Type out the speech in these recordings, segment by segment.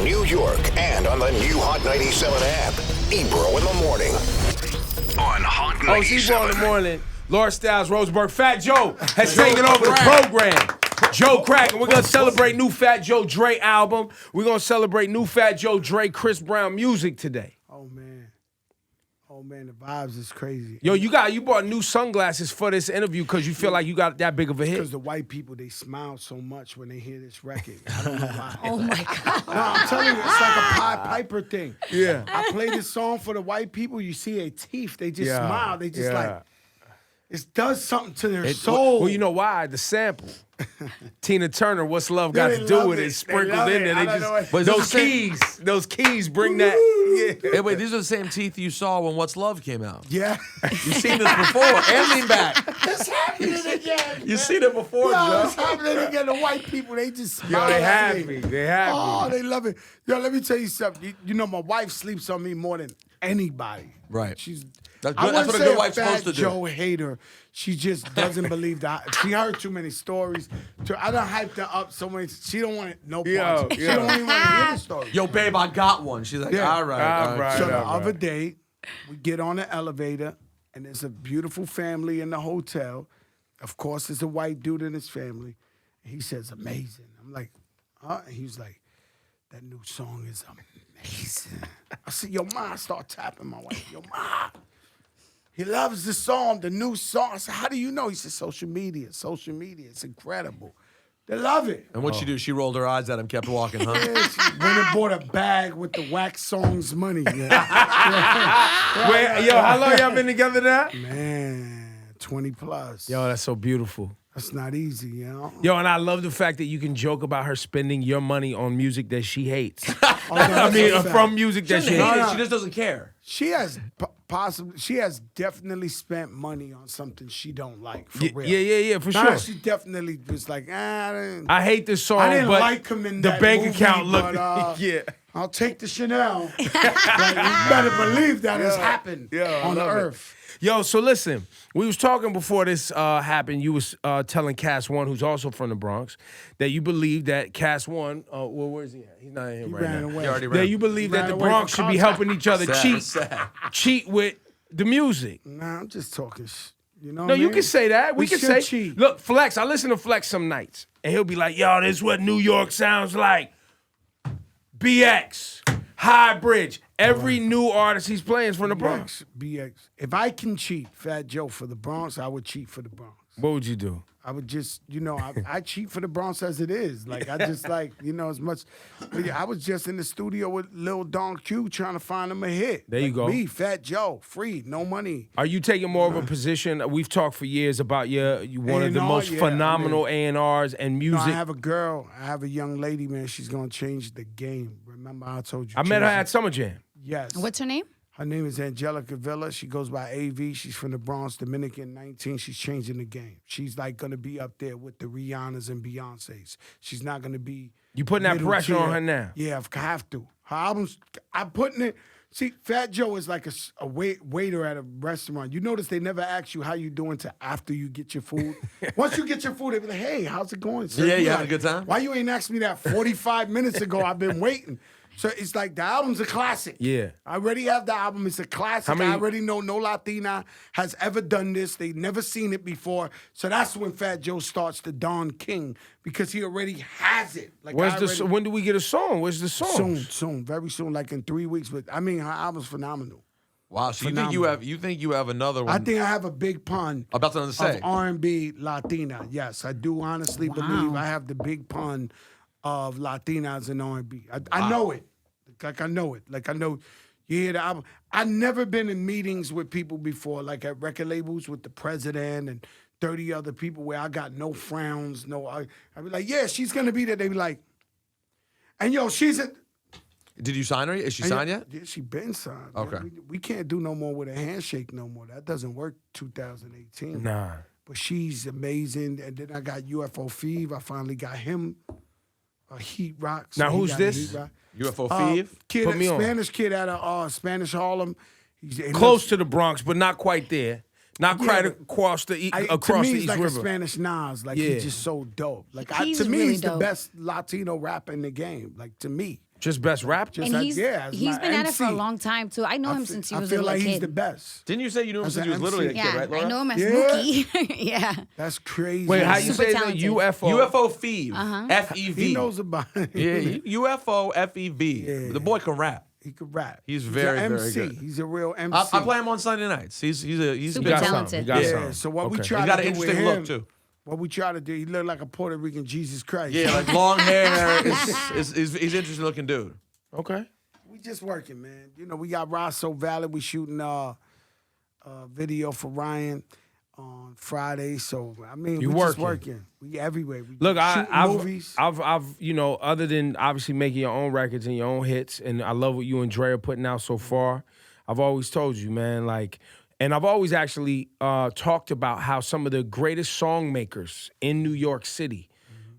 New York and on the new Hot 97 app. Ebro in the morning. On Hot 97. Oh, it's Ebro in the morning. Laura Styles, Roseburg. Fat Joe has taken over the program. Joe Crack, and we're going to celebrate new Fat Joe Dre album. We're going to celebrate new Fat Joe Dre, Chris Brown music today. Oh, man, the vibes is crazy. Yo, you bought new sunglasses for this interview because you feel like you got that big of a hit? Because the white people, they smile so much when they hear this record. I don't know why. Oh, my God. No, I'm telling you, it's like a Pied Piper thing. Yeah. I play this song for the white people. You see their teeth. They just smile. They just like, it does something to their soul. Well, you know why? The sample. Tina Turner, What's Love Got to Do with it? Sprinkled in there. They just those keys bring that. Hey, wait, these are the same teeth you saw when What's Love came out. Yeah. You've seen this before. And lean back. It's happening again. You've seen it before, Yo, Joe. it's happening again. The white people, they just smile. Yo, they at me. happy. They happy. Oh, they love it. Yo, let me tell you something. You know, my wife sleeps on me more than anybody. Right. She's. That's I what a wouldn't good say wife's Fat supposed to do. Joe hater. She just doesn't believe that. She heard too many stories. I done hyped her up so many. She don't want no parts. She don't even want to hear the story. Yo, babe, I got one. She's like, all right. So the other day, we get on the elevator, and there's a beautiful family in the hotel. Of course, there's a white dude in his family. He says, amazing. I'm like, huh? And he's like, that new song is amazing. I said, yo, Ma, I start tapping my wife. Yo, Ma. He loves the song, the new song. I said, how do you know? He said, social media. It's incredible. They love it. And what'd she do? She rolled her eyes at him, kept walking, huh? Yeah, she went and bought a bag with the wax songs money. Yo, how long y'all been together now? Man, 20 plus. Yo, that's so beautiful. That's not easy, you know? Yo, and I love the fact that you can joke about her spending your money on music that she hates. Oh, no, From music that she hates. She just doesn't care. She has she has definitely spent money on something she don't like, for real. Yeah, for sure. She definitely was like, I hate this song, I didn't but like him in the that bank movie, account looked, but, yeah. I'll take the Chanel. Like, you better believe that has happened on the earth. Yo, so listen, we was talking before this happened. You was telling KRS-One, who's also from the Bronx, that you believe that KRS-One, well, where is he at? He's not in here He right ran now. away. He already That ran. you believe Ran that the away Bronx from should be contact. helping each other cheat with the music. Nah, I'm just talking you know No, what I you mean? can say that. We can should say, cheat. look, Flex, I listen to Flex some nights, and he'll be like, yo, this is what New York sounds like. BX, High Bridge. Every new artist he's playing is from the Bronx. BX. If I can cheat, Fat Joe, for the Bronx, I would cheat for the Bronx. What would you do? I would just, I cheat for the Bronx as it is. Like, I just like, as much. But yeah, I was just in the studio with Lil Don Q trying to find him a hit. There you Like go. Me, Fat Joe, free, no money. Are you taking more of a position? We've talked for years about you one of the A&R, most yeah, phenomenal A&Rs and No, music. I have a girl. I have a young lady, man. She's going to change the game. Remember I told you. I met her change at Summer Jam. Yes. What's her name? Her name is Angelica Villa. She goes by AV. She's from the Bronx, Dominican, 19. She's changing the game. She's like going to be up there with the Rihannas and Beyoncés. She's not going to be. You putting that middle pressure tier. on her now? Yeah, I have to. Her albums, I'm putting it. See, Fat Joe is like a waiter at a restaurant. You notice they never ask you how you doing till after you get your food. Once you get your food, they be like, hey, how's it going, sir? Yeah, you You're having like, a good time? Why you ain't asked me that 45 minutes ago? I've been waiting. So it's like the album's a classic. Yeah. I already have the album. It's a classic. I already know no Latina has ever done this. They never seen it before. So that's when Fat Joe starts to Don King because he already has it. Like When do we get a song? Where's the song? Soon, very soon, like in 3 weeks. But I mean, her album's phenomenal. Wow, so you think you have another one? I think I have a big pun About to say. of R&B Latina. Yes, I do honestly believe I have the big pun of Latinas and R&B. I know it. Like I know it. Like I know you hear the album. I've never been in meetings with people before, like at record labels with the president and 30 other people where I got no frowns, I'd be like, yeah, she's gonna be there. They be like, and yo, she's a. Did you sign her? Is she signed yet? Yeah, she been signed. Okay. We can't do no more with a handshake no more. That doesn't work 2018. Nah. But she's amazing. And then I got UFO Fev. I finally got him. Heat Rocks. Now, who's this? UFO Fev? Kid, Put me on. Spanish kid out of Spanish Harlem. Close to the Bronx, but not quite there. Not quite across the to me, the he's East like River. a Spanish Nas. Like, Yeah. he's just so dope. Like, He's to me, really he's the dope. best Latino rapper in the game. Like, to me. Just best rap? Just And like, he's as he's my been at it for a MC. long time too. I know him since he was I a feel little like he's kid. the best. Didn't you say you knew him As since an he was literally a MC. kid, Yeah, right, Laura? I know him as Yeah. Mookie. Yeah. That's crazy. Wait, how you Super say that? talented. UFO? UFO Fev. F-E-V. He knows about it. Yeah, UFO F-E-V. Yeah. The boy can rap. He could rap. He's a very, MC. very good. He's a real MC. I play him on Sunday nights. He's Super He been- got talented. something. He got Yeah. something. So what we Okay. try He's got to an do with interesting him, look too. what we try to do, he look like a Puerto Rican Jesus Christ. Yeah, like long hair. He's interesting looking dude. Okay. We just working, man. You know, we got Rosso Valley. We shooting a video for Ryan on Friday. So I mean, You we just working. working. We everywhere. We Look, shooting movies. I've, you know, other than obviously making your own records and your own hits, and I love what you and Dre are putting out so far. I've always told you, man, like, and I've always actually talked about how some of the greatest song makers in New York City,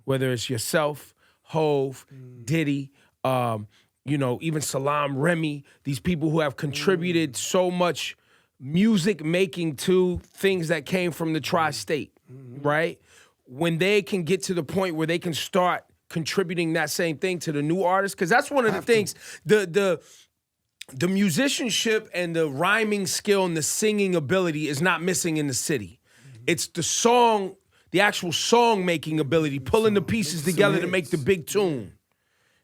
whether it's yourself, Hove, Diddy, you know, even Salam, Remy, these people who have contributed so much music making to things that came from the tri-state, right? When they can get to the point where they can start contributing that same thing to the new artists, because that's one of the things, the musicianship and the rhyming skill and the singing ability is not missing in the city. It's the song, the actual song making ability, pulling the pieces together to make the big tune.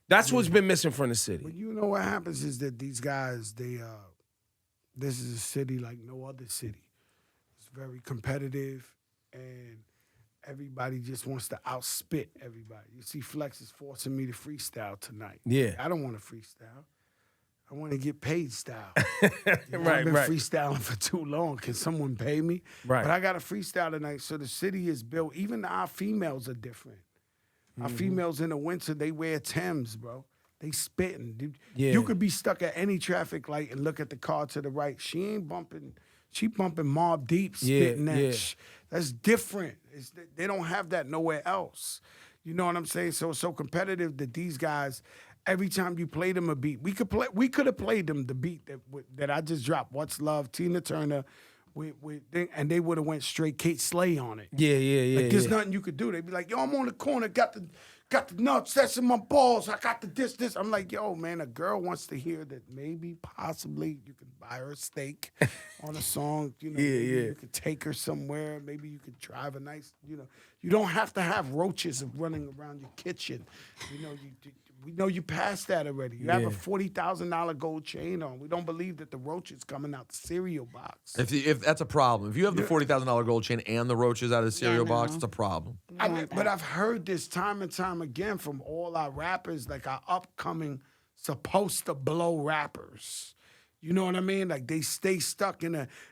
That's what's been missing from the city. But you know what happens is that these guys, this is a city like no other city. It's very competitive, and everybody just wants to outspit everybody. You see, Flex is forcing me to freestyle tonight. Yeah. I don't want to freestyle. I want to get paid style. Right, I've been right. freestyling for too long. Can someone pay me? Right. But I got to freestyle tonight. So the city is built. Even our females are different. Our females in the winter, they wear Timbs, bro. They spitting. Yeah. You could be stuck at any traffic light and look at the car to the right. She ain't bumping. She bumping Mobb Deep, spitting that. yeah. That's different. They don't have that nowhere else. You know what I'm saying? So it's so competitive that these guys, every time you play them a beat, we could have played them the beat that I just dropped. What's Love, Tina Turner, and they would have went straight Kate Slay on it. Yeah. Like, there's nothing you could do. They'd be like, yo, I'm on the corner, got the nuts, that's in my balls, I got the this. I'm like, yo, man, a girl wants to hear that maybe, possibly, you can buy her a steak on a song. You know, maybe you could take her somewhere. Maybe you could drive a nice, you know. You don't have to have roaches running around your kitchen. You know, we know you passed that already. You have a $40,000 gold chain on. We don't believe that the roach is coming out the cereal box. If that's a problem, if you have the $40,000 gold chain and the roaches out of the cereal box, it's a problem. But I've heard this time and time again from all our rappers, like our upcoming supposed to blow rappers. You know what I mean? Like they stay stuck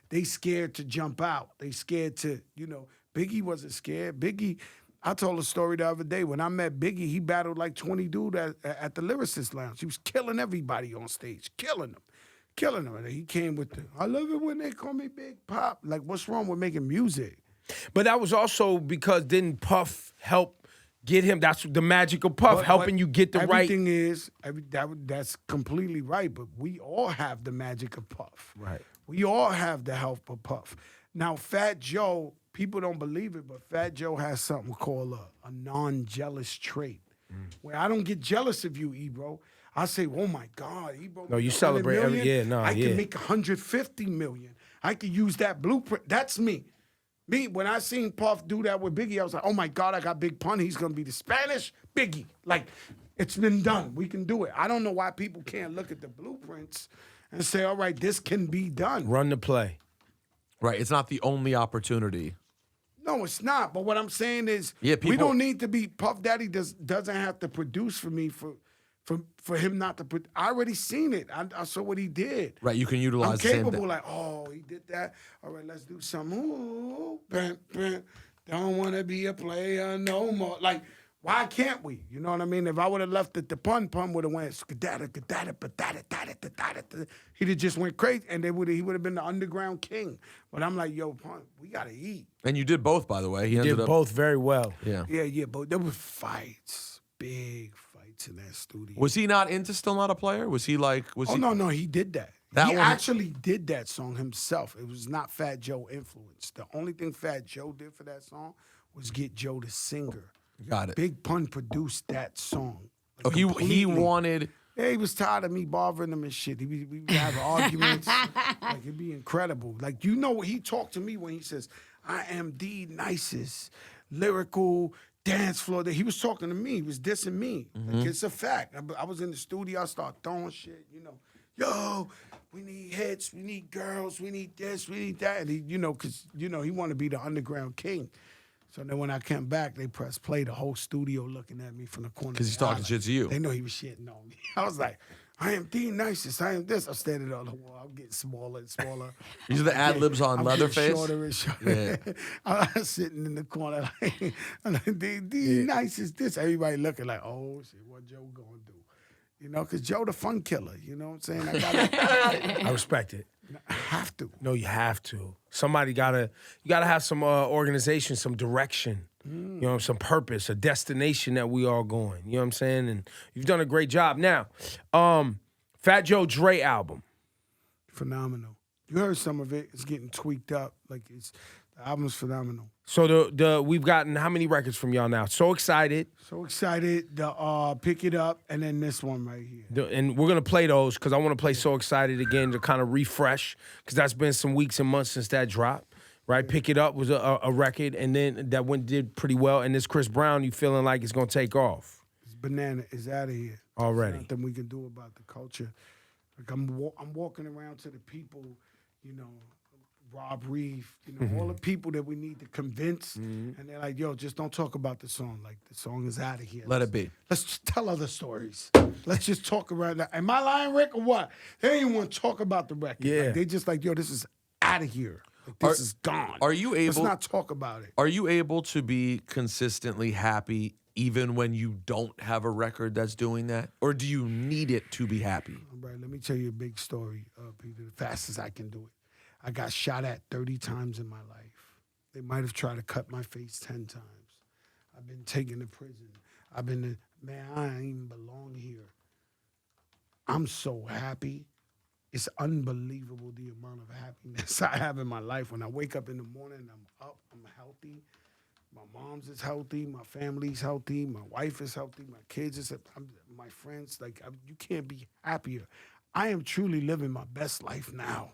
they scared to jump out. They scared to, you know, Biggie wasn't scared. Biggie, I told a story the other day. When I met Biggie, he battled like 20 dudes at the Lyricist Lounge. He was killing everybody on stage, killing them. And he came with I love it when they call me Big Pop. Like, what's wrong with making music? But that was also because didn't Puff help get him? That's the magic of Puff, helping you get the right. Everything is, that's completely right, but we all have the magic of Puff. Right. We all have the help of Puff. Now, Fat Joe, people don't believe it, but Fat Joe has something called a non-jealous trait, where I don't get jealous of you, Ebro. I say, oh my God, Ebro. No, you made $100 celebrate every- million. yeah, no, I yeah. can make $150 million. I could use that blueprint. That's me. When I seen Puff do that with Biggie, I was like, oh my God, I got Big Pun. He's gonna be the Spanish Biggie. Like, it's been done. We can do it. I don't know why people can't look at the blueprints and say, all right, this can be done. Run the play. Right. It's not the only opportunity. No, it's not. But what I'm saying is, Yeah, we people- don't need to be. Puff Daddy doesn't have to produce for me for him not to put. I already seen it. I saw what he did. Right. You can utilize I'm the same capable. thing. Like, oh, he did that. All right, let's do something. Ooh, bam, bam. Don't want to be a player no more. Like, why can't we? You know what I mean? If I would have left it, the pun would have went skadada, gadada, badada, dada, dada, dada. He'd have just went crazy, and he would have been the underground king. But I'm like, yo, Pun, we gotta eat. And you did both, by the way. He ended Did up both very well. Yeah. Yeah, but there were fights, big fights in that studio. Was he not into Still Not a Player? Was he like? Was Oh he? no, he did that. That He one- actually did that song himself. It was not Fat Joe influenced. The only thing Fat Joe did for that song was get Joe the singer. Got it. Big Pun produced that song. Oh, he completely. wanted Yeah, he was tired of me bothering him and shit. We would have arguments. Like, it'd be incredible. Like, you know what he talked to me when he says, I am the nicest lyrical dance floor. He was talking to me. He was dissing me. Like, it's a fact. I was in the studio. I started throwing shit, you know. Yo, we need hits. We need girls. We need this. We need that. And he, you know, because, you know, he wanted to be the underground king. So then when I came back, they pressed play, the whole studio looking at me from the corner. Because he's talking shit to you. They know he was shitting on me. I was like, I am the nicest. I am this. I'm standing on the wall. I'm getting smaller and smaller. These are the ad-libs on I'm Leatherface? shorter and shorter. Yeah. I was sitting in the corner like, the nicest this. Everybody looking like, oh, shit, what Joe going to do? You know, because Joe the fun killer. You know what I'm saying? I respect it. I have to. No, you have to. Somebody you gotta have some organization, some direction. You know, some purpose, a destination that we all going. You know what I'm saying? And you've done a great job. Now, Fat Joe Dre album. Phenomenal. You heard some of it. It's getting tweaked up. Like, the album's phenomenal. So we've gotten how many records from y'all now? So Excited. So excited to pick it up, and then this one right here. And we're going to play those because I want to play So Excited again to kind of refresh because that's been some weeks and months since that dropped, right? Pick It Up was a record, and then that did pretty well. And this Chris Brown, you feeling like it's going to take off? It's banana. It's out of here. Already. There's nothing we can do about the culture. Like, I'm walking around to the people, you know, Rob Reeve, you know, all the people that we need to convince, and they're like, yo, just don't talk about the song. Like, the song is out of here. Let it be. Let's just tell other stories. Let's just talk around that. Am I lying, Rick, or what? They ain't even want to talk about the record. Yeah. Like, they just like, yo, this is out of here. Like, this is gone. Are you able? Let's not talk about it. Are you able to be consistently happy even when you don't have a record that's doing that? Or do you need it to be happy? All right, let me tell you a big story, Peter, the fastest I can do it. I got shot at 30 times in my life. They might have tried to cut my face 10 times. I've been taken to prison. I ain't even belong here. I'm so happy. It's unbelievable the amount of happiness I have in my life. When I wake up in the morning, I'm up, I'm healthy. My mom's is healthy, my family's healthy, my wife is healthy, my kids is my friends. Like, you can't be happier. I am truly living my best life now.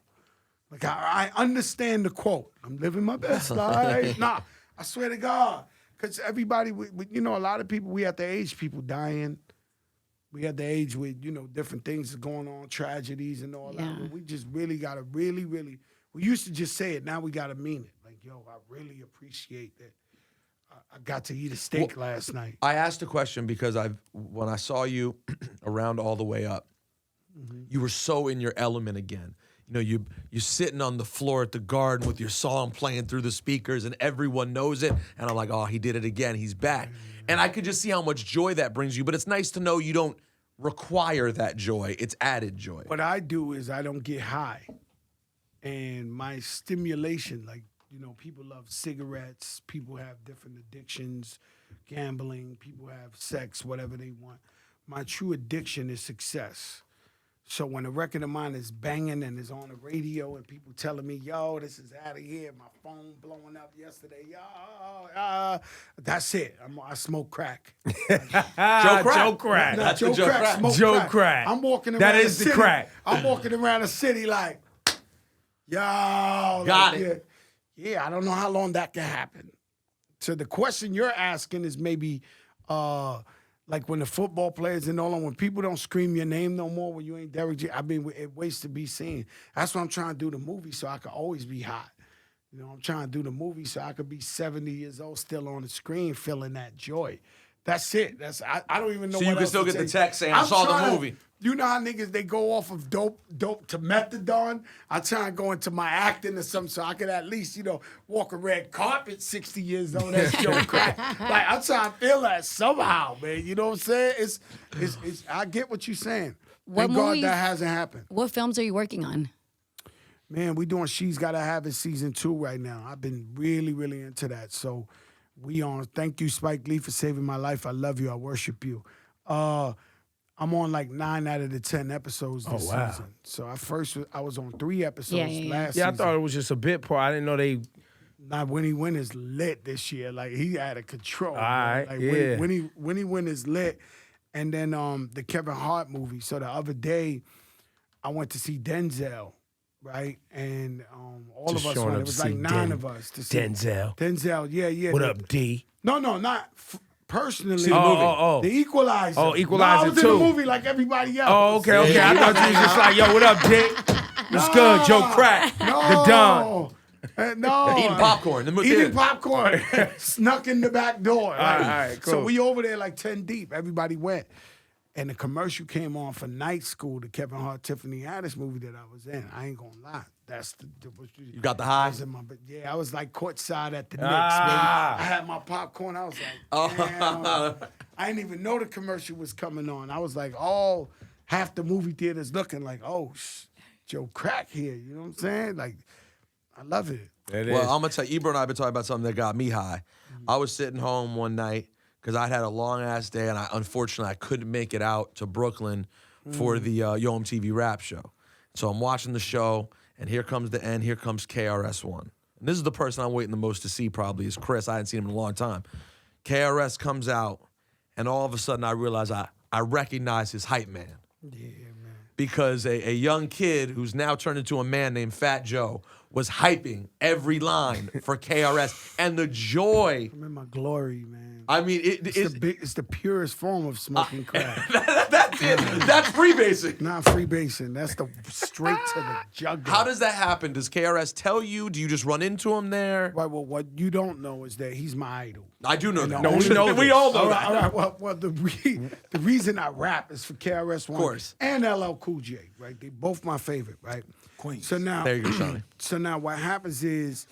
Like, I understand the quote. I'm living my best life. Nah, I swear to God. Because everybody, you know, a lot of people, we at the age, people dying. We at the age with, you know, different things going on, tragedies and all that. But we just really got to we used to just say it. Now we got to mean it. Like, yo, I really appreciate that. I got to eat a steak last night. I asked a question because when I saw you around All the Way Up, you were so in your element again. You know, you're sitting on the floor at the Garden with your song playing through the speakers and everyone knows it. And I'm like, oh, he did it again. He's back. And I could just see how much joy that brings you. But it's nice to know you don't require that joy. It's added joy. What I do is I don't get high. And my stimulation, like, you know, people love cigarettes. People have different addictions, gambling. People have sex, whatever they want. My true addiction is success. So when a record of mine is banging and is on the radio and people telling me, yo, this is out of here, my phone blowing up yesterday, yo, that's it. I smoke crack. Joe Crack. Joe Crack. No, That's Joe the Joe Crack. smoke Joe crack. Crack. I'm walking around That the is the city. crack. I'm walking around the city like, yo. Got it. Yeah, I don't know how long that can happen. So the question you're asking is maybe like when the football players and all, when people don't scream your name no more, when you ain't Derek J. I mean, it waits to be seen. That's why I'm trying to do the movie so I can always be hot. You know, I'm trying to do the movie so I could be 70 years old still on the screen feeling that joy. That's it. I don't even know So what you can else still to get the say. text saying, I saw the movie. You know how niggas, they go off of dope to methadone? I try and go into my acting or something so I could at least, you know, walk a red carpet 60 years old. That's Joe Crack. Like, I'm trying to feel that somehow, man. You know what I'm saying? It's I get what you're saying. What Thank God movies- that hasn't happened. What films are you working on? Man, we doing She's Gotta Have It season 2 right now. I've been really, really into that. So we on. Thank you, Spike Lee, for saving my life. I love you. I worship you. I'm on like 9 out of the 10 episodes this season. So I was on 3 episodes last Yeah, I season. thought it was just a bit part. I didn't know they. Now, Winnie Win is lit this year. Like, he out of control. All right, Like, yeah. Winnie Win is lit. And then the Kevin Hart movie. So the other day, I went to see Denzel, right? And all Just of us showing went. up It was to like see 9 of us to see Denzel. Denzel, yeah. What up, D? No, not personally. See the movie. The Equalizer. Oh, Equalizer no, I was 2. in the movie like everybody else. Oh, okay. I thought you was just like, yo, what up, Dick? What's good, Joe Crack? No. The Don. No. Eating popcorn. Eating popcorn. Snuck in the back door. Right? All right, cool. So we over there like 10 deep. Everybody went. And the commercial came on for Night School, the Kevin Hart, Tiffany Haddish movie that I was in. I ain't gonna lie. That's You got the high? I was like courtside at the Knicks, baby. Ah. I had my popcorn. I was like, damn. I didn't even know the commercial was coming on. I was like, half the movie theaters looking like, Joe Crack here. You know what I'm saying? Like, I love it. Well, I'm gonna tell you, Ebro and I have been talking about something that got me high. I was sitting home one night because I'd had a long ass day, and unfortunately I couldn't make it out to Brooklyn for the Yo MTV Rap show. So I'm watching the show, and here comes the end. Here comes KRS-One. And this is the person I'm waiting the most to see. Probably is Chris. I hadn't seen him in a long time. KRS comes out, and all of a sudden I realize I recognize his hype man. Yeah, man. Because a young kid who's now turned into a man named Fat Joe was hyping every line for KRS, and the joy. I'm in my glory, man. I mean, It's the purest form of smoking crack. that's it. That's freebasing. Not freebasing. That's the straight to the jugular. How does that happen? Does KRS tell you? Do you just run into him there? Right. Well, what you don't know is that he's my idol. I do know that. No, we know we this. all know All that. right. Well, the reason I rap is for KRS-One, Of course. and LL Cool J. Right. They both my favorite. Right. Queens. So now, There you go, Shawnee. So now, what happens is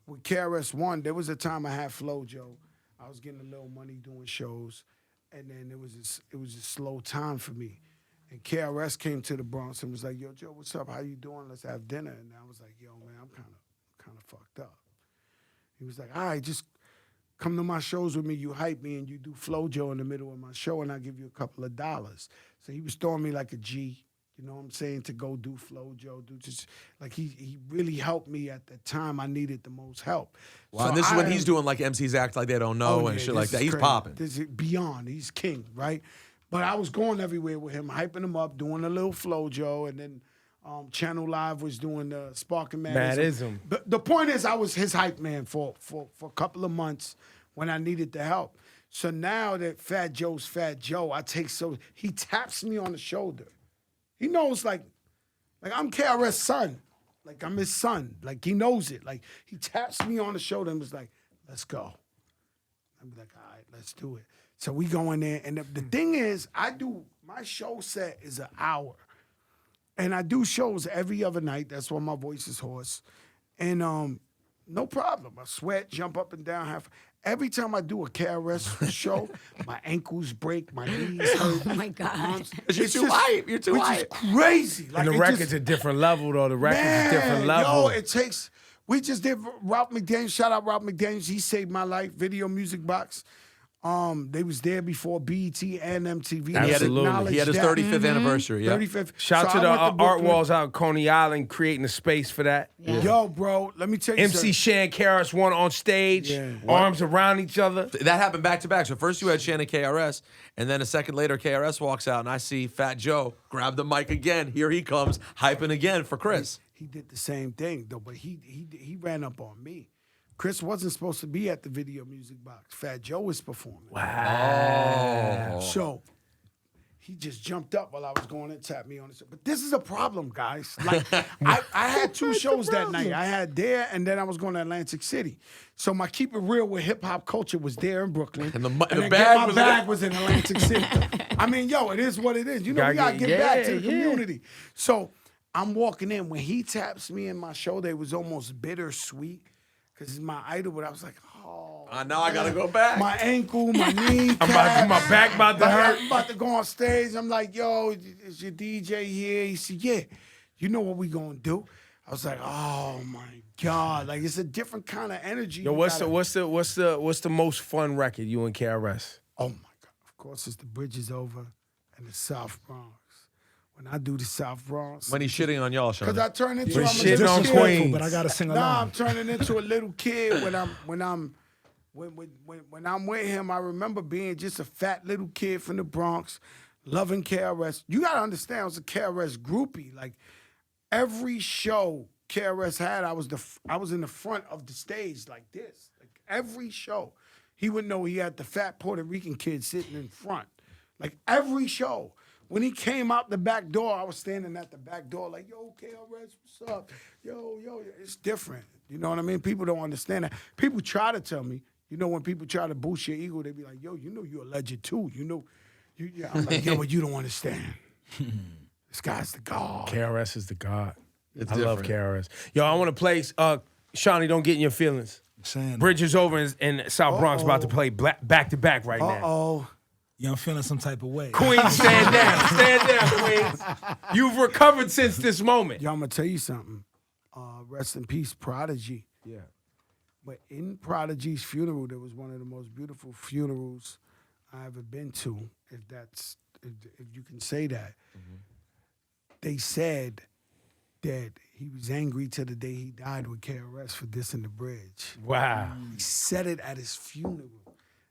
with KRS-One, there was a time I had Flojo. I was getting a little money doing shows, and then it was a slow time for me. And KRS came to the Bronx and was like, "Yo, Joe, what's up? How you doing? Let's have dinner." And I was like, "Yo, man, I'm kind of fucked up." He was like, "All right, just come to my shows with me. You hype me, and you do Flojo in the middle of my show, and I'll give you a couple of dollars." So he was throwing me like a G. You know what I'm saying? To go do Flojo, do just like he really helped me at the time I needed the most help. Wow, So and this is when I- he's doing like MCs act like they don't know and yeah, shit like this that. is He's crazy. popping. This is beyond. He's king, right? But I was going everywhere with him, hyping him up, doing a little Flojo, and then Channel Live was doing the Sparking Madism. But the point is, I was his hype man for a couple of months when I needed the help. So now that Fat Joe's Fat Joe, he taps me on the shoulder. He knows like I'm KRS' son. Like I'm his son. Like he knows it. Like he taps me on the shoulder and was like, "Let's go." I'm like, "All right, let's do it." So we go in there, and the thing is, my show set is an hour, and I do shows every other night. That's why my voice is hoarse, and no problem. I sweat, jump up and down Every time I do a KRS show, my ankles break, my knees hurt. Oh my God. You're too hype. You're too Which hype. is crazy. Like, And the it record's just- a different level, though. The record's a different Man, level. Yo, we just did Ralph McDaniels. Shout out Ralph McDaniels. He saved my life. Video Music Box. They was there before BET and MTV. Absolutely. He had his 35th anniversary. Yeah. 35th. Shout So to the I went Art Brooklyn. Walls out in Coney Island creating a space for that. Yeah. Yo, bro, let me tell you MC something. Shan, KRS-One on stage, Yeah. arms around each other. That happened back to back. So first you had Shannon KRS, and then a second later KRS walks out, and I see Fat Joe grab the mic again. Here he comes, hyping again for Chris. He did the same thing, though, but he ran up on me. Chris wasn't supposed to be at the Video Music Box. Fat Joe was performing. Wow. So he just jumped up while I was going and tapped me on the show. But this is a problem, guys. Like I had two shows that night. I had there, and then I was going to Atlantic City. So my Keep It Real with hip hop culture was there in Brooklyn. And the then bag my was bag was in Atlantic City. I mean, yo, it is what it is. You know, we gotta get back to the community. So I'm walking in. When he taps me in my shoulder, it was almost bittersweet. Because he's my idol, but I was like, oh. Now I gotta go back. My ankle, my knee. My back about to hurt. I'm about to go on stage. I'm like, yo, is your DJ here? He said, yeah. You know what we gonna do? I was like, oh my God. Like it's a different kind of energy. Yo, You what's gotta- the most fun record you and KRS? Oh my God. Of course, it's The Bridge Is Over and the South Bronx. When I do the South Bronx. When he's shitting on y'all, Sean. Because I turn into We're I'm a shitting little on kid. Queens. But I gotta sing along. Nah, I'm turning into a little kid when I'm when I'm with him, I remember being just a fat little kid from the Bronx, loving KRS. You gotta understand, I was a KRS groupie. Like every show KRS had, I was in the front of the stage like this. Like every show, he would know he had the fat Puerto Rican kid sitting in front. Like every show. When he came out the back door, I was standing at the back door like, yo, KRS, what's up? Yo, it's different. You know what I mean? People don't understand that. People try to tell me, you know, when people try to boost your ego, they be like, yo, you know you're a legend too. You know, I'm like, yo, but you don't understand. This guy's the God. KRS is the God. It's I love different. KRS. Yo, I want to play, Shawnee, don't get in your feelings. Bridges over in South Bronx about to play back-to-back right now. Uh-oh. Yeah, I'm feeling some type of way. Queens, stand down. Stand down, Queens. You've recovered since this moment. Yo, I'm going to tell you something. Rest in peace, Prodigy. Yeah. But in Prodigy's funeral, there was one of the most beautiful funerals I ever been to, if you can say that. Mm-hmm. They said that he was angry till the day he died with KRS for dissing the bridge. Wow. He said it at his funeral.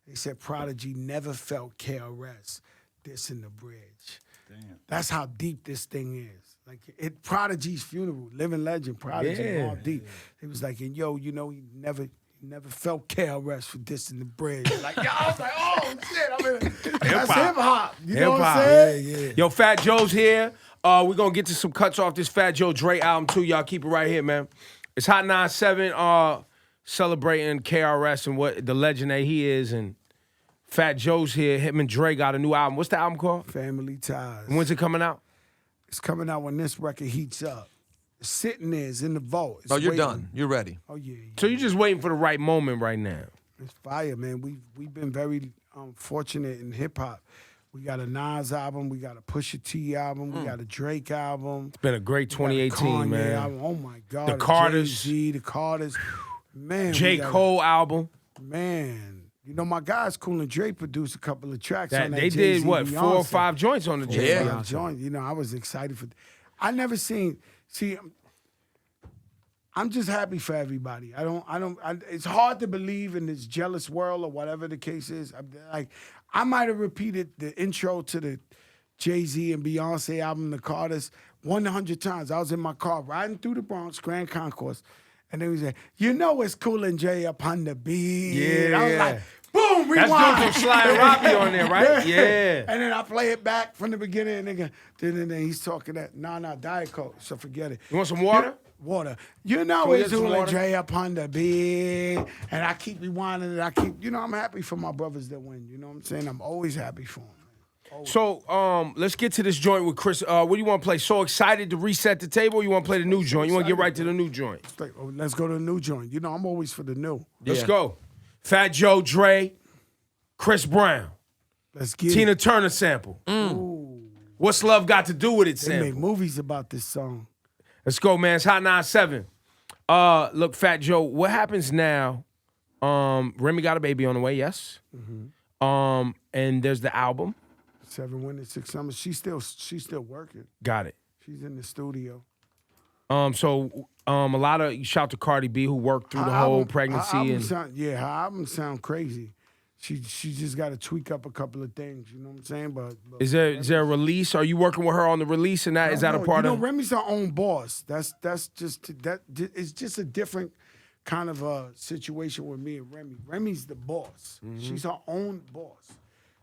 They said Prodigy never felt KRS dissing the bridge. Damn. That's how deep this thing is. Like at Prodigy's funeral, living legend, Prodigy, all deep. It was like, and yo, you know, he never felt KRS for dissing the bridge. Like, yo, I was like, oh shit, that's hip hop. You know what I'm saying? Yeah. Yo, Fat Joe's here. We're gonna get to some cuts off this Fat Joe Dre album too. Y'all keep it right here, man. It's Hot 97. Celebrating KRS and what the legend that he is, and Fat Joe's here. Him and Dre got a new album. What's the album called? Family Ties. And when's it coming out? It's coming out when this record heats up. It's sitting there, it's in the vault. It's You're waiting. done. You're ready. Oh yeah. So you're just waiting for the right moment right now. It's fire, man. We've been very fortunate in hip hop. We got a Nas album, we got a Pusha T album, we got a Drake album. It's been a great 2018, Kanye man. album. Oh my God. The Carters. Jay-Z, the Carters. Man. J. Cole album. Man. You know, my guys, Cool and Dre produced a couple of tracks on that They Jay-Z did, what, Beyonce. 4 or 5 joints on the Jay-Z? Yeah, joint. You know, I was excited for. I never seen. See, I'm just happy for everybody. It's hard to believe in this jealous world or whatever the case is. I might have repeated the intro to the Jay-Z and Beyonce album, The Carters, 100 times. I was in my car riding through the Bronx, Grand Concourse, and they was like, you know it's Cool and Dre up on the beat. Yeah. I was like, boom, rewind. That's dope from Sly and Robbie on there, right? Yeah. And then I play it back from the beginning, and then he's talking that, nah, Diet Coke, so forget it. You want some water? Water. You know we it's get some Cool and water? Dre up on the beat, and I keep rewinding it. I'm happy for my brothers that win. You know what I'm saying? I'm always happy for them. So let's get to this joint with Chris. What do you want to play? So Excited to Reset the Table, or you want to play the new joint? You want to get right to the new joint? Let's go to the new joint. You know, I'm always for the new. Let's go. Fat Joe, Dre, Chris Brown, Let's get Tina it. Turner sample. Ooh. What's Love Got to Do with it They make sample? movies about this song. Let's go, man. It's Hot 97. Look, Fat Joe, what happens now? Remy got a baby on the way, yes. Mm-hmm. And there's the album. 7 Winters, 6 Summers. She's still working. Got it. She's in the studio. So a lot of shout to Cardi B who worked through the whole pregnancy her and her album sound crazy. She just got to tweak up a couple of things. You know what I'm saying? But is there a release? Are you working with her on the release? And is that a part of? Remy's her own boss. That's just it's just a different kind of a situation with me and Remy. Remy's the boss. Mm-hmm. She's her own boss.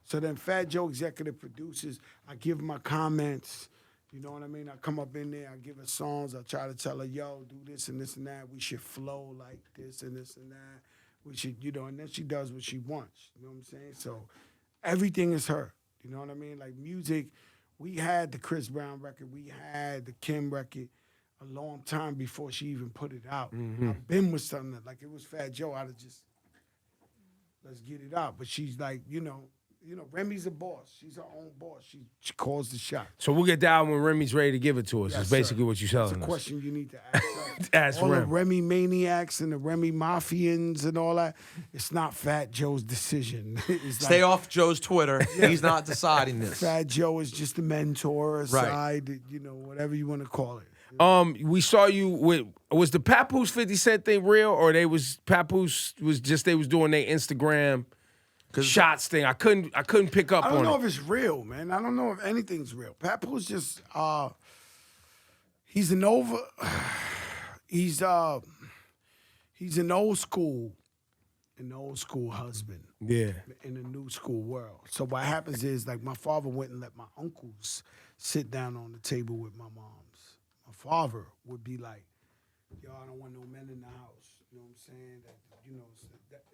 So then Fat Joe executive produces. I give her my comments. You know what I mean? I come up in there, I give her songs, I try to tell her, yo, do this and that. We should flow like this and that. We should, and then she does what she wants. You know what I'm saying? So everything is her. You know what I mean? Like music, we had the Chris Brown record, we had the Kim record a long time before she even put it out. Mm-hmm. I've been with something that, like it was Fat Joe, I'd have just, let's get it out. But she's like, Remy's a boss. She's her own boss. She calls the shot. So we'll get the album when Remy's ready to give it to us. Yes, Is basically sir. what you're telling That's a us. question you need to ask her. Ask all the Rem. Remy maniacs and the Remy mafians and all that. It's not Fat Joe's decision. It's Stay like, off Joe's Twitter. He's not deciding this. Fat Joe is just a mentor, a Right. side, whatever you want to call it. We saw you with, was the Papoose 50 Cent thing real, or Papoose was just, they was doing their Instagram shots thing? I couldn't pick up I on don't know it. if it's real, man. I don't know if anything's real. Papoose just he's an old school husband. Yeah. In a new school world. So what happens is, like, my father wouldn't let my uncles sit down on the table with my moms. My father would be like, yo, I don't want no men in the house. You know what I'm saying?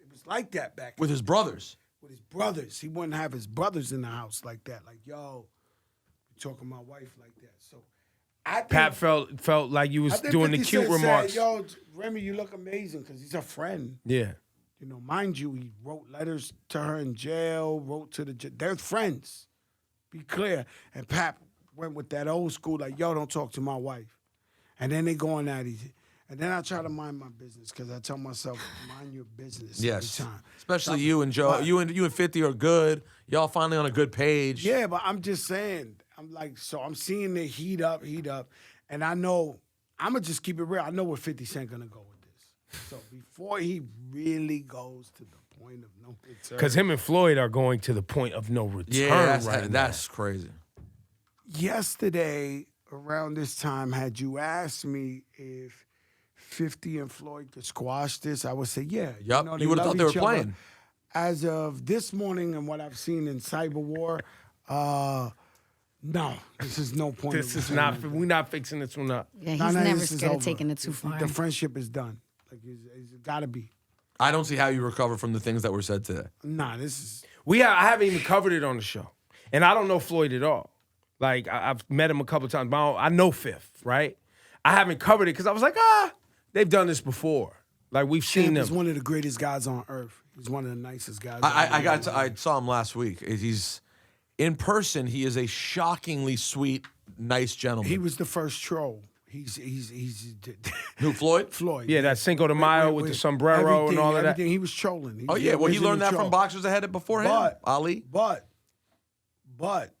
It was like that back With his brothers. with his brothers. He wouldn't have his brothers in the house like that. Like, yo, you talking to my wife like that. So I think, Pat felt like you I was think doing the 50 cute Cent remarks. said, yo, Remy, you look amazing, because he's a friend. Yeah. You know, mind you, he wrote letters to her in jail, wrote to they're friends. Be clear. And Pap went with that old school, like, yo, don't talk to my wife. And then they going at each. And then I try to mind my business, because I tell myself, mind your business Yes. every time. Especially you and Joe. But- You and 50 are good. Y'all finally on a good page. Yeah, but I'm just saying, I'm like, so I'm seeing it heat up. And I know, I'm going to just keep it real. I know where 50 Cent going to go with this. So before he really goes to the point of no return. Because him and Floyd are going to the point of no return Yeah, right that's crazy. Yesterday, around this time, had you asked me if 50 and Floyd could squash this, I would say, yeah. Yup, know, you would've love thought they were each other. playing. As of this morning and what I've seen in Cyber War, no, this is no point. This of is not, return. we're not fixing this one up. Yeah, he's No, never this is scared of over. taking it too far. The friendship is done. Like, it's got to be. I don't see how you recover from the things that were said today. Nah, this is. I haven't even covered it on the show. And I don't know Floyd at all. Like, I've met him a couple times, but I know Fifth, right? I haven't covered it because I was like, they've done this before. Like, we've seen Champ them. is one of the greatest guys on earth. He's one of the nicest guys. I saw him last week. He's in person. He is a shockingly sweet, nice gentleman. He was the first troll. He's Who, Floyd? Floyd. Yeah, that Cinco de Mayo with the sombrero and all of that. Everything. He was trolling. Oh, He's yeah. the Well, he original learned that troll. from boxers that had it before him. But- Ali. But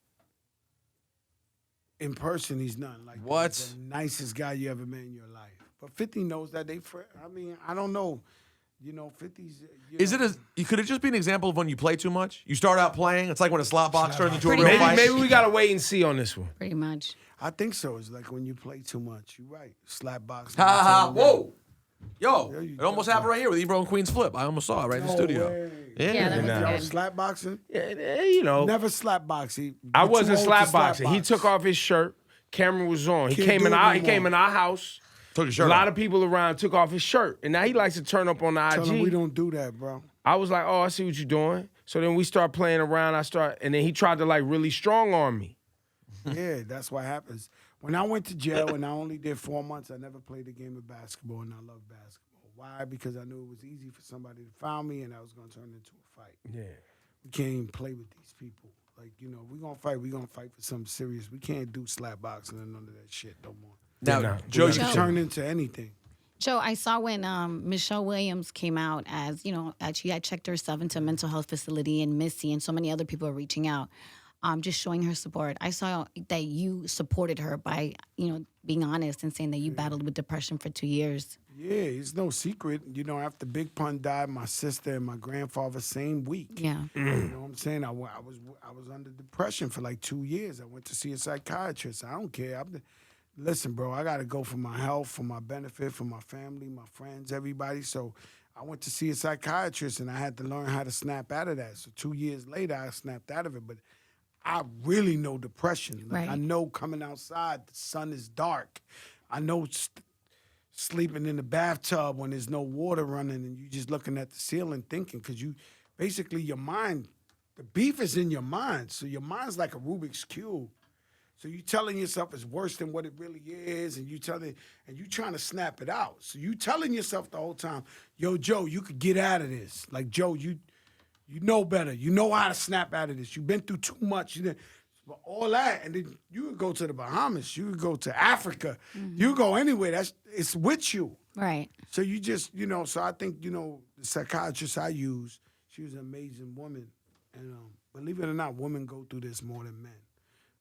in person, he's nothing like that. What? He's the nicest guy you ever met in your life. But 50 knows that they. I mean, I don't know. You know, 50's. Could it just be an example of when you play too much? You start out playing. It's like when a slot box turns into a Pretty real much. fight. Maybe we got to wait and see on this one. Pretty much. I think so. It's like when you play too much. You're right. Slap box. Ha ha ha! Whoa, yo! There you It almost go. happened right here with Ebro and Queen's Flip. I almost saw it right in the studio. Yeah, that was Nah. good. Slap boxing? Yeah, you know. Never slap boxing. I You're too wasn't old to slap boxing. He box. took off his shirt. Camera was on. He Can't came do in it our no he came more. in our house. Took his A shirt lot off. of people around took off his shirt, and now he likes to turn up on the Tell him we IG. don't do that, bro. I was like, oh, I see what you're doing. So then we start playing around. And then he tried to like really strong arm me. Yeah, that's what happens. When I went to jail and I only did 4 months, I never played a game of basketball, and I love basketball. Why? Because I knew it was easy for somebody to foul me, and I was going to turn into a fight. Yeah. We can't even play with these people. Like, you know, we're going to fight for something serious. We can't do slap boxing and none of that shit no more. Now, No. Joe, We you can turn into anything. Joe, I saw when Michelle Williams came out as, she had checked herself into a mental health facility, and Missy and so many other people are reaching out, just showing her support. I saw that you supported her by, being honest and saying that you battled with depression for 2 years. Yeah, it's no secret. You know, after Big Pun died, my sister and my grandfather same week. Yeah. You know what I'm saying? I was under depression for like 2 years. I went to see a psychiatrist. I don't care. Listen, bro, I got to go for my health, for my benefit, for my family, my friends, everybody. So I went to see a psychiatrist, and I had to learn how to snap out of that. So 2 years later, I snapped out of it. But I really know depression. Like, Right. I know coming outside, the sun is dark. I know sleeping in the bathtub when there's no water running and you just looking at the ceiling thinking, because you basically your mind, the beef is in your mind. So your mind's like a Rubik's Cube. So you telling yourself it's worse than what it really is, and you trying to snap it out. So you telling yourself the whole time, yo, Joe, you could get out of this. Like, Joe, you know better. You know how to snap out of this. You've been through too much. But all that, and then you could go to the Bahamas. You could go to Africa. You go anywhere. It's with you. Right. So you just, so I think, the psychiatrist I use, she was an amazing woman. And believe it or not, women go through this more than men,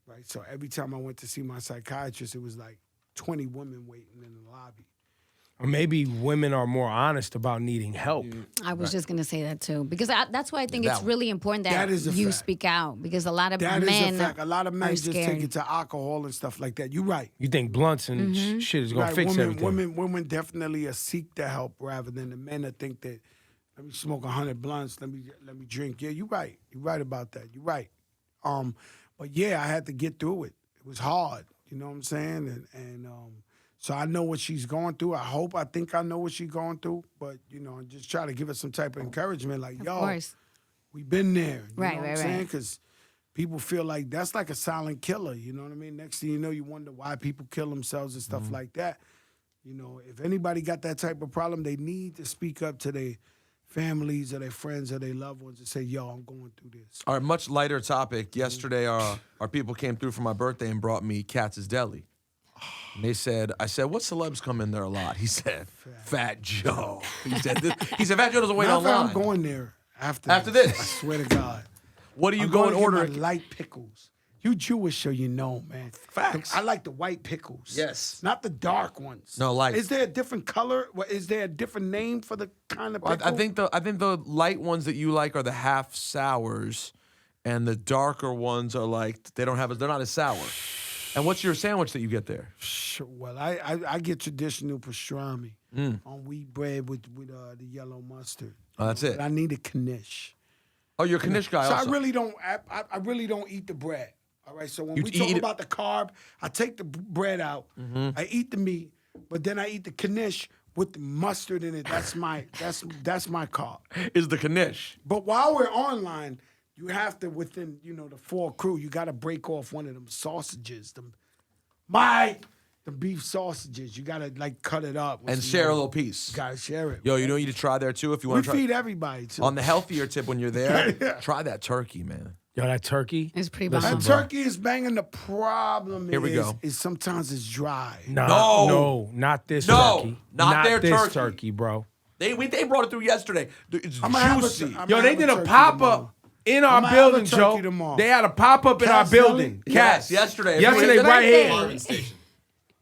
right? So every time I went to see my psychiatrist, it was like 20 women waiting in the lobby. Or maybe women are more honest about needing help. I was just going to say that too. Because that's why I think it's one. really important that That is a you fact. speak out. Because a lot of That is men a fact. A lot of men are just scared. take it to alcohol and stuff like that. You're right. You think blunts and shit is gonna Right, fix women, everything? women definitely seek the help rather than the men that think that let me smoke 100 blunts, let me drink. Yeah, you're right. You're right about that. You're right. But yeah, I had to get through it. It was hard. You know what I'm saying? And so I know what she's going through. I think I know what she's going through. But you know, just try to give her some type of encouragement, like, Of yo, course. we've been there. You Right, know what right, I'm saying? right. Because people feel like that's like a silent killer. You know what I mean? Next thing you know, you wonder why people kill themselves and stuff like that. You know, if anybody got that type of problem, they need to speak up to their families or their friends or their loved ones and say, yo, I'm going through this. All right, much lighter topic. Yesterday, our people came through for my birthday and brought me Katz's Deli. And I said, what celebs come in there a lot? He said, Fat Joe. He said, Fat Joe doesn't wait Matter of fact, online. I'm going there after After this? I swear to God. What do you I'm go and gonna get order? my light pickles. You Jewish, so you know, man. Facts. I like the white pickles. Yes. Not the dark ones. No, light. Is there a different color? Is there a different name for the kind of pickle? I think the light ones that you like are the half sours, and the darker ones are like they're not as sour. And what's your sandwich that you get there? Sure. Well, I get traditional pastrami Mm. on wheat bread with the yellow mustard. Oh, that's it. But I need a knish. Oh, you're a knish guy So also. I really don't eat the bread. All right. So when You we eat talk it- about the carb, I take the bread out. Mm-hmm. I eat the meat, but then I eat the knish with the mustard in it. That's my carb. Is the knish. But while we're online, you have to within the 4 crew. You got to break off one of them sausages. The beef sausages. You got to like cut it up with And some share a other- little piece. You got to share it. Yo, you know what you need to try there too if you we want to try. feed everybody too. On the healthier tip when you're there, Yeah. try that turkey, man. Yo, that turkey. It's pretty Listen, bomb. And bro. turkey is banging. The problem Here we go. is sometimes it's dry. No, not this No, turkey. not their this turkey. bro. They brought it through yesterday. It's I'ma have a juicy. tur- I'm- Yo, I'ma they have did a turkey pop tomorrow. up in our I'ma have a building, turkey Joe. tomorrow. They had a pop up in our Cat's Deli? building. Yes, Cats. yesterday. Yesterday, right here. Birthday. Station.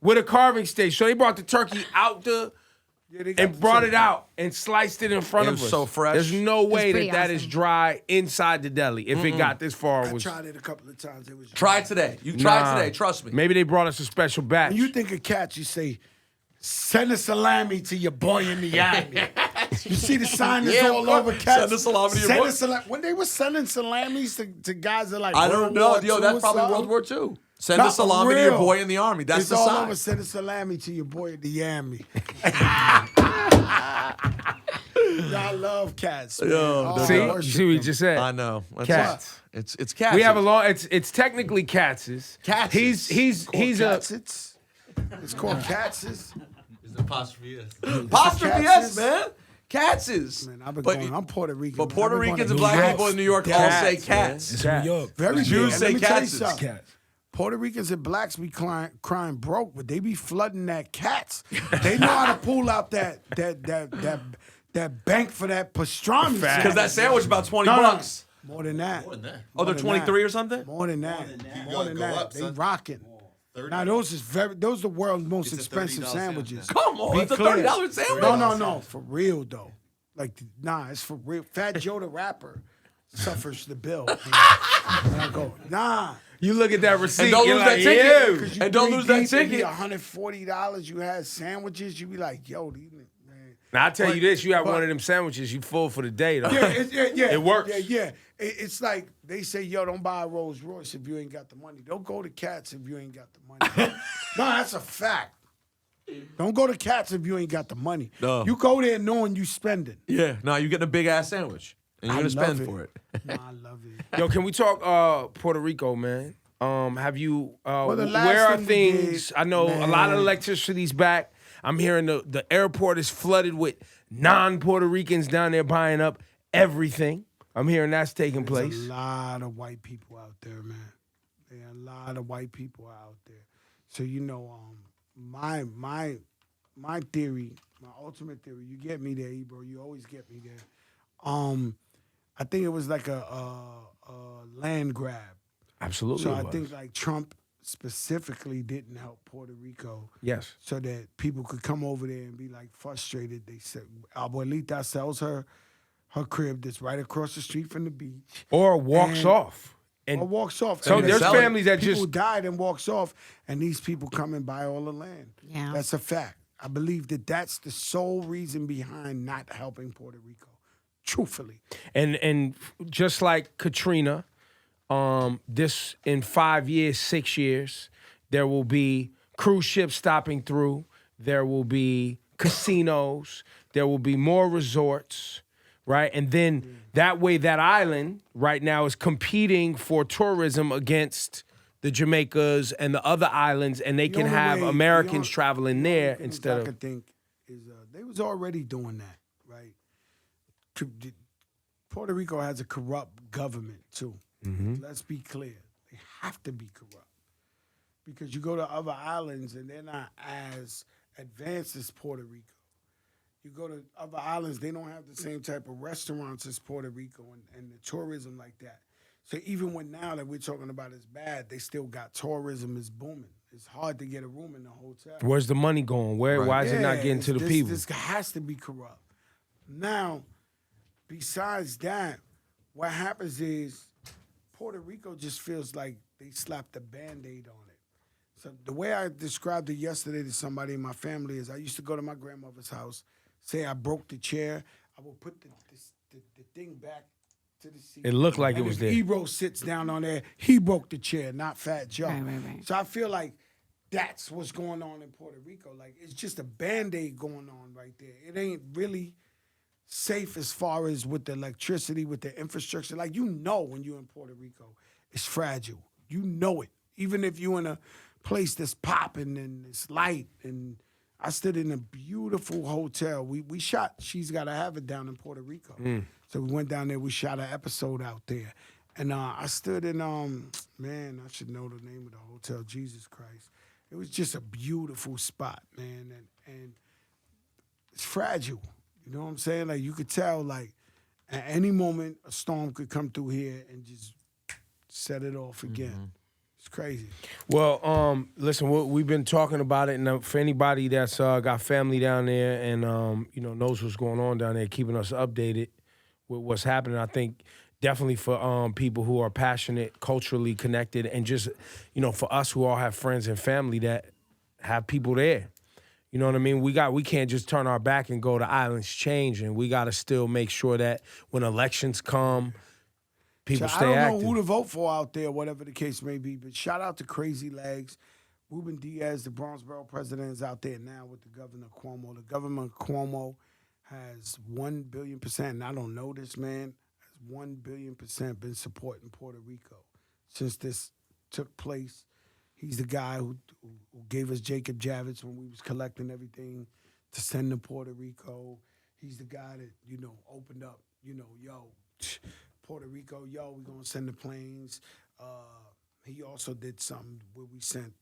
With a carving station. So they brought the turkey out Yeah, they got and the brought turkey. it out and sliced it in front It of was us. so fresh. There's no way pretty that is awesome. dry inside the deli. If it got this far, it I was. tried it a couple of times. It was Try dry. it today. You try Nah. it today. Trust me. Maybe they brought us a special batch. When you think of cats, you say, send a salami to your boy in the army. You see the sign that's Yeah, all of course. over cats. Send a salami to your Send boy. a when they were sending salamis to guys that like I don't know. World War Yo, II that's or probably something. World War II. Send Not a for salami to your real. boy in the army. That's It's the all sign. over. Send a salami to your boy in the army. Y'all love cats. Man. Yo, Oh, see, I you worship see what you them. just said. I know. That's Cats. It's cats. We have a long. It's technically Katz's. Katz's. He's Called a. cats. It's called Katz's. It's apostrophe S. apostrophe Katz's. S, man. Katz's. Man, I've been But- going. I'm Puerto Rican. But Puerto I've been Ricans going and to black cats. people in New York all Cats, say man. cats. It's Cats. New York. Very Jews big. And say let me tell you cats is something. Cats. Puerto Ricans and blacks be crying broke, but they be flooding that cats. They know how to pull out that bank for that pastrami. Because that sandwich about 20 No, no. bucks. More than that. More than that. Oh, they're than 23 that. or something? More than that. More than go that. up, They son. rocking. 30. Now those are the world's most It's a expensive $30 sandwiches. Come on, Be it's a clear. $30 sandwich. No, for real though. Like it's for real. Fat Joe the rapper suffers the bill. And I go, nah. You look at that receipt. And don't you're lose like, that ticket. "Ew." 'Cause you And don't three lose that deep, it be ticket. $140. You had sandwiches. You be like, yo, these man. Now I tell you this: you have but- one of them sandwiches, you full for the day though. Yeah, yeah. It works. Yeah. It's like they say, yo, don't buy a Rolls Royce if you ain't got the money. Don't go to Cats if you ain't got the money. No, that's a fact. Don't go to Cats if you ain't got the money. No. You go there knowing you spending. Yeah, no, you're getting a big ass sandwich. And you're I going to spend love for it. No, I love it. Yo, can we talk Puerto Rico, man? Have you? the last where are thing we things? did, I know a lot of man. electricity's back. I'm hearing the airport is flooded with non-Puerto Ricans down there buying up everything. I'm hearing that's taking There's place. a lot of white people out there, man. There are a lot of white people out there. So my theory, my ultimate theory. You get me there, Ebro. You always get me there. I think it was like a land grab. Absolutely. So it I was. think like Trump specifically didn't help Puerto Rico. Yes. So that people could come over there and be like frustrated. They said Abuelita sells her crib that's right across the street from the beach. Or walks And- off. And Or walks off. So And there's sell it. families that people just died and walks off, and these people come and buy all the land. Yeah. That's a fact. I believe that that's the sole reason behind not helping Puerto Rico. Truthfully. and just like Katrina, this in 5 years, 6 years, there will be cruise ships stopping through. There will be casinos. There will be more resorts, right? And then that way, that island right now is competing for tourism against the Jamaicas and the other islands, and they The can only have way- Americans the traveling only there thing instead I of. could think is they was already doing that, right? Puerto Rico has a corrupt government too. Let's be clear; they have to be corrupt because you go to other islands and they're not as advanced as Puerto Rico. You go to other islands, they don't have the same type of restaurants as Puerto Rico and the tourism like that. So even when now that we're talking about is bad, they still got tourism is booming. It's hard to get a room in the hotel. Where's the money going? Why is it not getting to the people? This has to be corrupt. Now, besides that, what happens is Puerto Rico just feels like they slapped a Band-Aid on it. So the way I described it yesterday to somebody in my family is I used to go to my grandmother's house, say I broke the chair, I would put the thing back to the seat. It looked like And it was if there. Ebro sits down on there, he broke the chair, not Fat Joe. Right. So I feel like that's what's going on in Puerto Rico. Like, it's just a Band-Aid going on right there. It ain't really safe as far as with the electricity, with the infrastructure. Like, you know when you're in Puerto Rico, it's fragile. You know it. Even if you're in a place that's popping and it's light. And I stood in a beautiful hotel. We shot She's Gotta Have It down in Puerto Rico. So we went down there, we shot an episode out there. And I stood in, man, I should know the name of the hotel, Jesus Christ. It was just a beautiful spot, man. And it's fragile. You know what I'm saying? Like, you could tell, like, at any moment, a storm could come through here and just set it off again. It's crazy. Well, listen, we've been talking about it, and for anybody that's got family down there and knows what's going on down there, keeping us updated with what's happening, I think definitely for people who are passionate, culturally connected, and just for us who all have friends and family that have people there. You know what I mean? We can't just turn our back and go, the island's changing. We got to still make sure that when elections come, people So stay I don't active. know who to vote for out there, whatever the case may be, but shout out to Crazy Legs. Ruben Diaz, the Bronx Borough president, is out there now with the Governor Cuomo. The Governor Cuomo has 1 billion%, and I don't know this man, has 1 billion% been supporting Puerto Rico since this took place. He's the guy who gave us Jacob Javits when we was collecting everything to send to Puerto Rico. He's the guy that, opened up, yo, Puerto Rico, we're going to send the planes. He also did something where we sent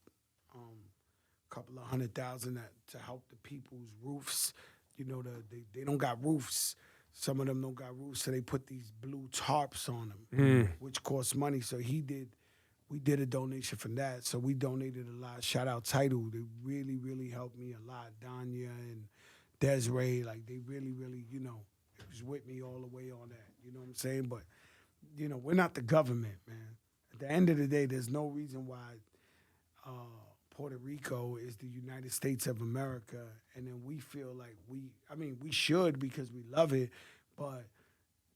a couple of $100,000 to help the people's roofs. They don't got roofs. Some of them don't got roofs, so they put these blue tarps on them, which cost money. So we did a donation for that. So we donated a lot. Shout out Title. They really, really helped me a lot. Danya and Desiree, like, they really, really, it was with me all the way on that. You know what I'm saying? But, we're not the government, man. At the end of the day, there's no reason why Puerto Rico is the United States of America, and then we feel like we should because we love it, but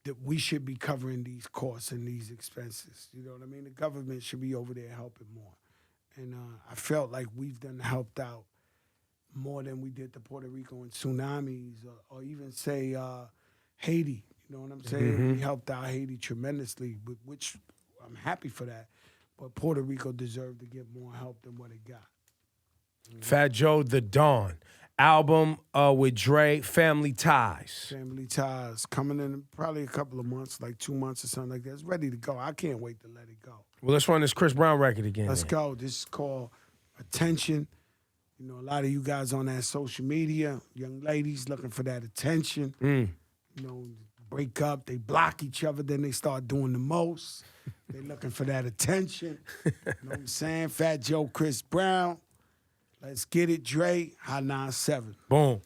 that we should be covering these costs and these expenses. You know what I mean? The government should be over there helping more. And I felt like we've helped out more than we did to Puerto Rico in tsunamis or even say Haiti. You know what I'm saying? We helped out Haiti tremendously, which I'm happy for that. But Puerto Rico deserved to get more help than what it got. Fat Joe, The Dawn. Album with Dre, Family Ties. Family Ties coming in probably a couple of months, like 2 months or something like that. It's ready to go. I can't wait to let it go. Well, let's run this Chris Brown record again. Let's go. This is called Attention. A lot of you guys on that social media, young ladies looking for that attention. Break up, they block each other, then they start doing the most. They looking for that attention. You know what I'm saying? Fat Joe, Chris Brown. Let's get it, Dre. High 97. Boom.